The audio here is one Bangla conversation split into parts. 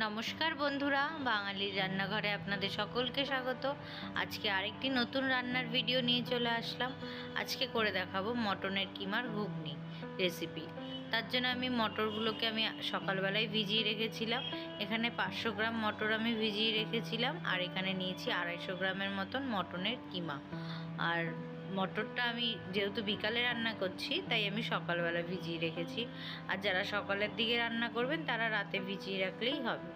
নমস্কার বন্ধুরা, বাঙালির রান্নাঘরে আপনাদের সকলকে স্বাগত। আজকে আরেকটি নতুন রান্নার ভিডিও নিয়ে চলে আসলাম। আজকে করে দেখাবো মটনের কিমার ঘুগনি রেসিপি। তার জন্য আমি মটরগুলোকে সকালবেলায় ভিজিয়ে রেখেছিলাম। এখানে 500 গ্রাম মটর আমি ভিজিয়ে রেখেছিলাম, আর এখানে নিয়েছি 250 গ্রামের মতন মটনের কিমা। আর মটরটা আমি যেহেতু বিকালে রান্না করছি, তাই আমি সকালবেলা ভিজিয়ে রেখেছি। আর যারা সকালের দিকে রান্না করবেন তারা রাতে ভিজিয়ে রাখলেই হবে।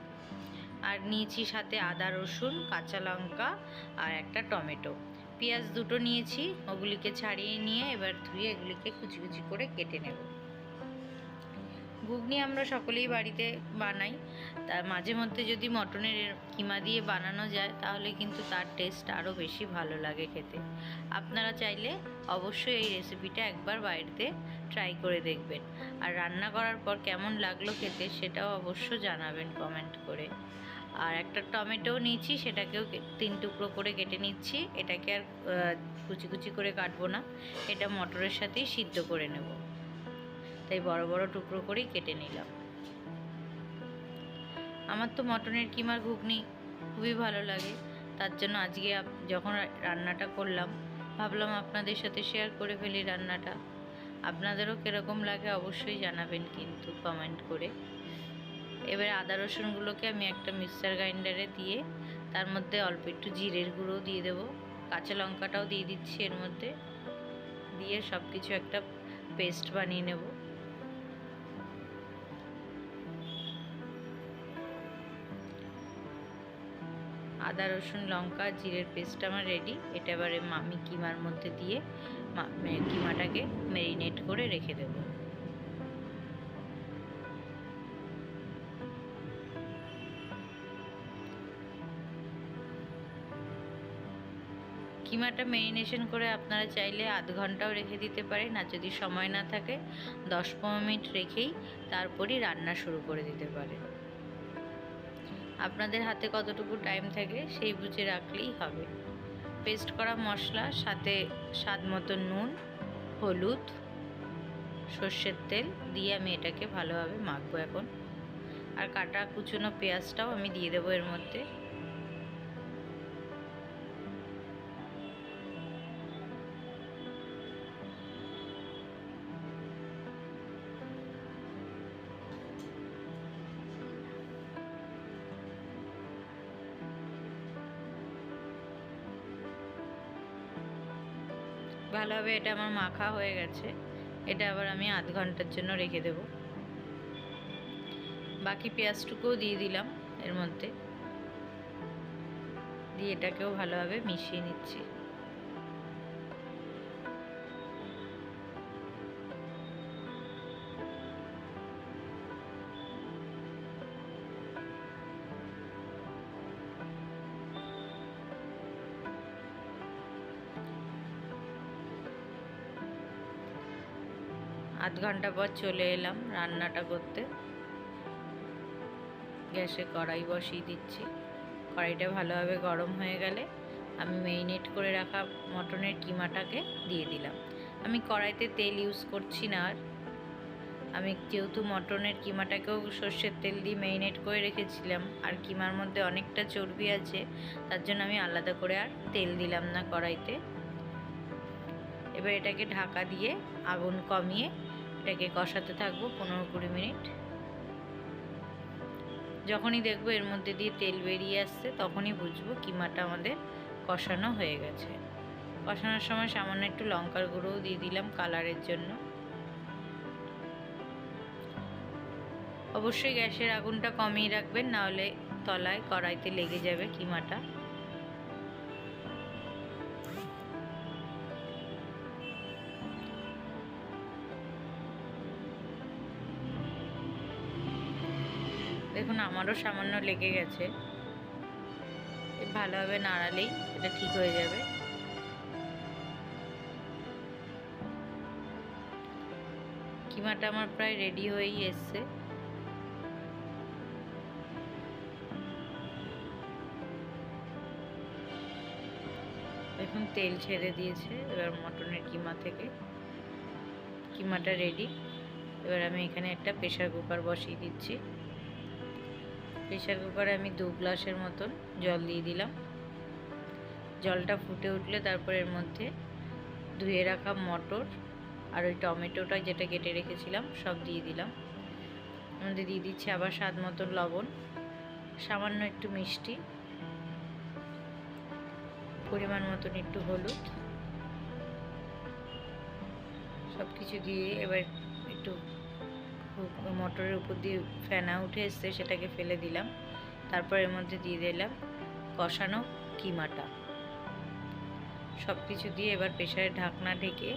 আর নিয়েছি সাথে আদা, রসুন, কাঁচা লঙ্কা আর একটা টমেটো। পেঁয়াজ দুটো নিয়েছি, ওগুলিকে ছাড়িয়ে নিয়ে এবার ধুয়ে এগুলিকে কুচি কুচি করে কেটে নেব। ঘুগনি আমরা সকলেই বাড়িতে বানাই, তার মাঝে মধ্যে যদি মটনের কিমা দিয়ে বানানো যায় তাহলে কিন্তু তার টেস্ট আরও বেশি ভালো লাগে খেতে। আপনারা চাইলে অবশ্যই এই রেসিপিটা একবার বাড়িতে ট্রাই করে দেখবেন, আর রান্না করার পর কেমন লাগলো খেতে সেটাও অবশ্য জানাবেন কমেন্ট করে। আর একটা টমেটোও নিয়েছি, সেটাকেও 3 টুকরো করে কেটে নিচ্ছি। এটাকে আর কুচি কুচি করে কাটবো না, এটা মটরের সাথেই সিদ্ধ করে নেব, তাই বড় বড় টুকরো করেই কেটে নিলাম। আমার তো মটনের কিমার ঘুগনি খুবই ভালো লাগে, তার জন্য আজকে যখন রান্নাটা করলাম ভাবলাম আপনাদের সাথে শেয়ার করে ফেলি রান্নাটা। আপনাদেরও কীরকম লাগে অবশ্যই জানাবেন কিন্তু কমেন্ট করে। এবার আদা রসুনগুলোকে আমি একটা মিক্সার গ্রাইন্ডারে দিয়ে তার মধ্যে অল্প একটু জিরের গুঁড়ো দিয়ে দেবো, কাঁচা লঙ্কাটাও দিয়ে দিচ্ছি এর মধ্যে, দিয়ে সব কিছু একটা পেস্ট বানিয়ে নেব। আদা রসুন লঙ্কা জিরের পেস্ট আমার রেডি। এটা এবারে আমি কিমার মধ্যে দিয়ে কিমাটাকে ম্যারিনেট করে রেখে দেব। কিমাটা ম্যারিনেশন করে আপনারা চাইলে আধ ঘন্টাও রেখে দিতে পারেন, আর যদি সময় না থাকে 10-15 মিনিট রেখেই তারপরই রান্না শুরু করে দিতে পারেন। আপনাদের হাতে কতটুকু টাইম থাকে সেই বুঝে রাখলেই হবে। পেস্ট করা মশলা, সাথে স্বাদ মতো নুন, হলুদ, সর্ষের তেল দিয়ে আমি এটাকে ভালোভাবে মাখবো এখন। আর কাটা কুচনো পেঁয়াজটাও আমি দিয়ে দেবো এর মধ্যে। ভালোভাবে এটা আমার মাখা হয়ে গেছে। এটা আবার আমি আধ ঘন্টার জন্য রেখে দেব। বাকি পেঁয়াজটুকুও দিয়ে দিলাম এর মধ্যে, দিয়ে এটাকেও ভালোভাবে মিশিয়ে নিচ্ছি। আধ ঘন্টা পর চলে এলাম রান্নাটা করতে। গ্যাসে কড়াই বসিয়ে দিচ্ছি। কড়াইটা ভালোভাবে গরম হয়ে গেলে আমি ম্যারিনেট করে রাখা মটনের কিমাটাকে দিয়ে দিলাম। আমি কড়াইতে তেল ইউজ করছি না, আর আমি যেহেতু মটনের কিমাটাকেও সর্ষের তেল দিয়ে ম্যারিনেট করে রেখেছিলাম, আর কিমার মধ্যে অনেকটা চর্বি আছে, তার জন্য আমি আলাদা করে আর তেল দিলাম না কড়াইতে। এবার এটাকে ঢাকা দিয়ে আগুন কমিয়ে এটাকে কষাতে থাকবো 15-20 মিনিট। যখনই দেখবো এর মধ্যে দিয়ে তেল বেরিয়ে আসছে তখনই বুঝবো কিমাটা আমাদের কষানো হয়ে গেছে। কষানোর সময় সামান্য একটু লঙ্কার গুঁড়োও দিয়ে দিলাম কালারের জন্য। অবশ্যই গ্যাসের আগুনটা কমিয়ে রাখবেন, নাহলে তলায় কড়াইতে লেগে যাবে কিমাটা। দেখুন আমারও সামান্য লেগে গেছে, ভালোভাবে নাড়ালেই এটা ঠিক হয়ে যাবে। কিমাটা আমার প্রায় রেডি হয়েই এসছে। দেখুন তেল ছেড়ে দিয়েছে এবার মটনের কিমা থেকে। কিমাটা রেডি। এবার আমি এখানে একটা প্রেসার কুকার বসিয়ে দিচ্ছি। প্রেশার কুকারে আমি 2 গ্লাসের মতন জল দিয়ে দিলাম। জলটা ফুটে উঠলে তারপর এর মধ্যে ধুয়ে রাখা মটর আর ওই টমেটোটা যেটা কেটে রেখেছিলাম সব দিয়ে দিলাম। এর মধ্যে দিয়ে দিচ্ছি আবার স্বাদ মতন লবণ, সামান্য একটু মিষ্টি, পরিমাণ মতন একটু হলুদ, সব কিছু দিয়ে এবার একটু মটরের উপর দিয়ে ফেনা উঠে এসছে সেটাকে ফেলে দিলাম। তারপর এর মধ্যে দিয়ে দিলাম কষানো কিমাটা। সব কিছু দিয়ে এবার প্রেসারের ঢাকনা ঢেকে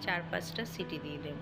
4-5টা সিটি দিয়ে দেব।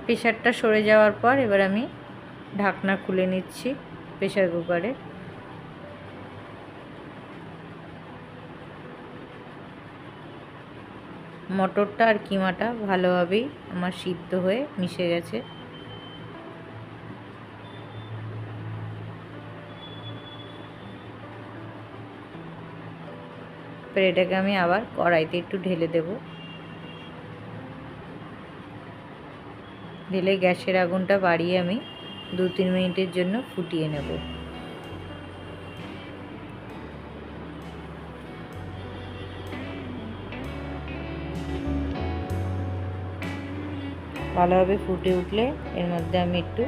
প্রেসারটা সরে যাওয়ার পর এবার আমি ঢাকনা খুলে নিচ্ছি প্রেসার কুকারে। মটরটা আর কিমাটা ভালোভাবেই আমার সিদ্ধ হয়ে মিশে গেছে। এবার এটাকে আমি আবার কড়াইতে একটু ঢেলে দেব। ঢেলে গ্যাসের আগুনটা বাড়িয়ে আমি 2-3 মিনিটের জন্য ফুটিয়ে নেব। ভালোভাবে ফুটে উঠলে এর মধ্যে আমি একটু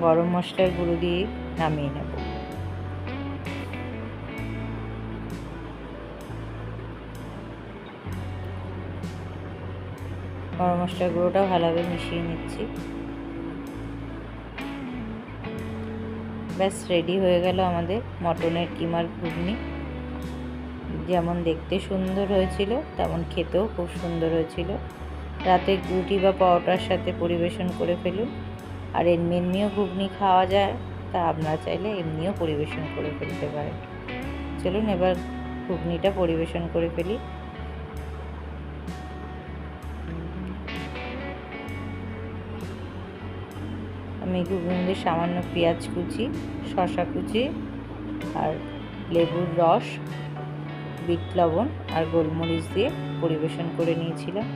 গরম মশলার গুঁড়ো দিয়ে নামিয়ে নেব। গরম মশলার গুঁড়োটা ভালোভাবে মিশিয়ে নিচ্ছি। ব্যাস রেডি হয়ে গেল আমাদের মটনের কিমার ঘুগনি। যেমন দেখতে সুন্দর হয়েছিল তেমন খেতেও খুব সুন্দর হয়েছিল। রাতে রুটি বা পরোটার সাথে পরিবেশন করে ফেলুন। আর এমনিও ঘুগনি খাওয়া যায়, তা আপনারা চাইলে এমনিও পরিবেশন করে ফেলতে পারেন। চলুন এবার ঘুগনিটা পরিবেশন করে ফেলি। আমি ঘুগনিতে সামান্য পেঁয়াজ কুচি, শসা কুচি আর লেবুর রস, বিট লবণ আর গোলমরিচ দিয়ে পরিবেশন করে নিয়েছিলাম।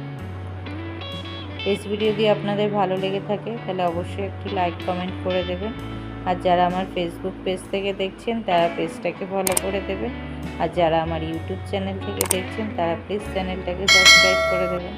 রেসিপিটি যদি আপনাদের ভালো লেগে থাকে তাহলে অবশ্যই একটি লাইক কমেন্ট করে দেবেন। আর যারা আমার ফেসবুক পেজ থেকে দেখছেন তারা পেজটাকে ফলো করে দেবেন। আর যারা আমার ইউটিউব চ্যানেল থেকে দেখছেন তারা প্লিজ চ্যানেলটাকে সাবস্ক্রাইব করে দেবেন।